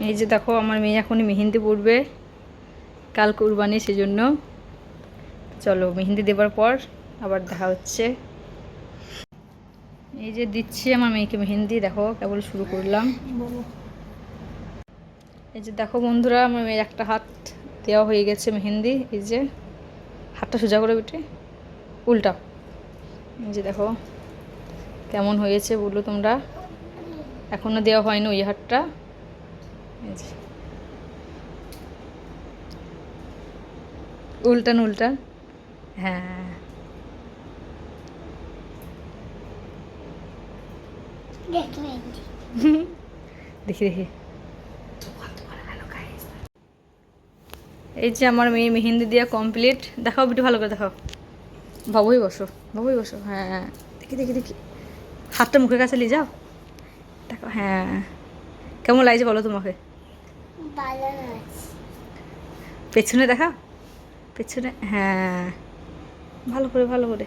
এই যে দেখো আমার মেয়ে এখনই মেহেন্দি পড়বে, কাল কুরবানি, সেজন্য। চলো মেহেন্দি দেবার পর আবার দেখা হচ্ছে। এই যে দিচ্ছি আমার মেয়েকে মেহেন্দি, দেখো কেবল শুরু করলাম। এই যে দেখো বন্ধুরা, আমার মেয়ের একটা হাত দেওয়া হয়ে গেছে মেহেন্দি। এই যে হাতটা সোজা করে বেটে উল্টা। এই যে দেখো কেমন হয়েছে বলো তোমরা। এখনও দেওয়া হয়নি ওই হাতটা। এই যে উল্টান উল্টান, হ্যাঁ। দেখি দেখি। এই যে আমার মেয়ে মেহেন্দি দেওয়া কমপ্লিট। দেখাও বিটু, ভালো করে দেখাও। বাবুই বসো, বাবুই বসো, হ্যাঁ। দেখি দেখি দেখি, হাতটা মুখের কাছে নিয়ে যাও। দেখো, হ্যাঁ। কেমন লাগছে বলো তোমাকে? পেছনে দেখা, পেছনে, হ্যাঁ। ভালো করে, ভালো করে।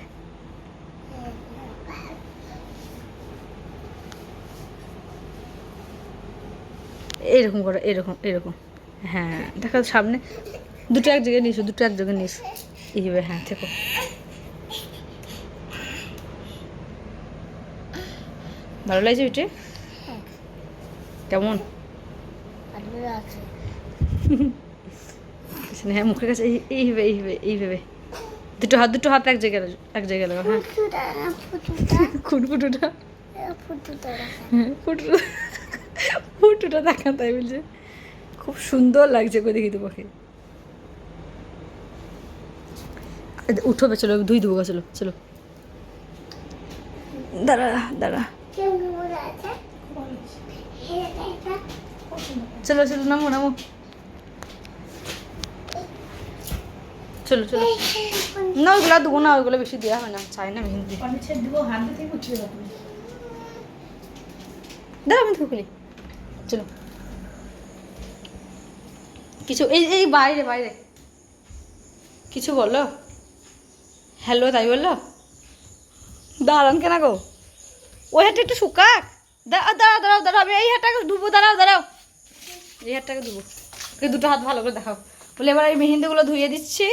এরকম করো, এরকম এরকম, হ্যাঁ। দেখো সামনে দুটো এক জায়গায় নিয়েছো, দুটো এক জায়গায় নিয়েছো, এইভাবে, হ্যাঁ। থেকো। ভালো লাগছে ওইটা? কেমন? হ্যাঁ, মুখের কাছে এইভাবে এইভাবে এইভাবে দুটো হাত, দুটো হাত এক জায়গায়, এক জায়গায় লাগাও, হ্যাঁ। ফুটফুটুটা, হ্যাঁ, ফুটুটা, ফুটুটা দেখা, তাই বলছে। খুব সুন্দর লাগছে কই দেখি তোমাকে। উঠবে, চলো ধুই দেবো, চলো চলো। দাঁড়া দাঁড়া, চলো চলো, নামো নামো, চলো চলো। না ওইগুলো দেবো না, ওইগুলো বেশি দেওয়া হয় না, চাই না মেহেন্দি। দাঁড়া আমি খুলি, চলো। কিছু এই এই বাইরে বাইরে কিছু বলো, হ্যালো তাই বললো। দাঁড়ান কেন গো, ওই হাতটা একটু শুকাক। দাঁড়াও দাঁড়াও দাঁড়াও দাঁড়াও, আমি এই হাতটাকে ধুবো, দাঁড়াও দাঁড়াও, এই হাতটাকে ধুবো। দুটো হাত ভালো করে দেখাও। বলে এবার এই মেহেন্দিগুলো ধুয়ে দিচ্ছি।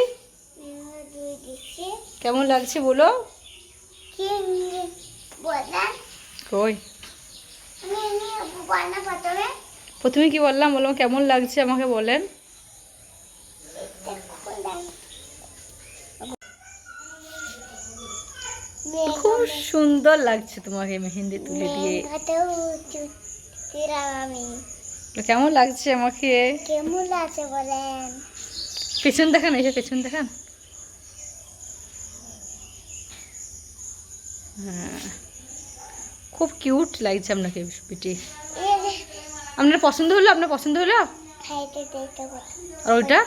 কেমন লাগছে বলো? কই প্রথমে কি বললাম, বললাম কেমন লাগছে আমাকে বলেন। খুব সুন্দর লাগছে তোমাকে মেহেন্দি তুলে দিয়ে। কেমন লাগছে আমাকে? কেমন লাগছে বলেন? পেছন দেখান, এসে পেছন দেখান, হ্যাঁ। খুব কিউট লাগছে আপনাকে বেটি। আপনার পছন্দ হলো? আপনার পছন্দ হলো? আর ওইটা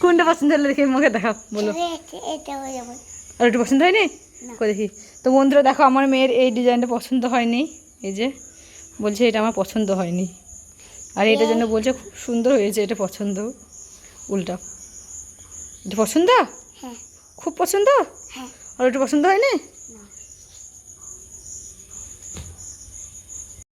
কোনটা পছন্দ হলো দেখি আমাকে দেখাও, বলো। আর ওইটা পছন্দ হয়নি? কই দেখি তো বন্ধুরা, দেখো আমার মেয়ের এই ডিজাইনটা পছন্দ হয়নি। এই যে বলছে এটা আমার পছন্দ হয়নি, আর এটার জন্য বলছে খুব সুন্দর হয়েছে, এটা পছন্দ। উল্টা, এটা পছন্দ, খুব পছন্দ। আর ওটা পছন্দ হয়নি।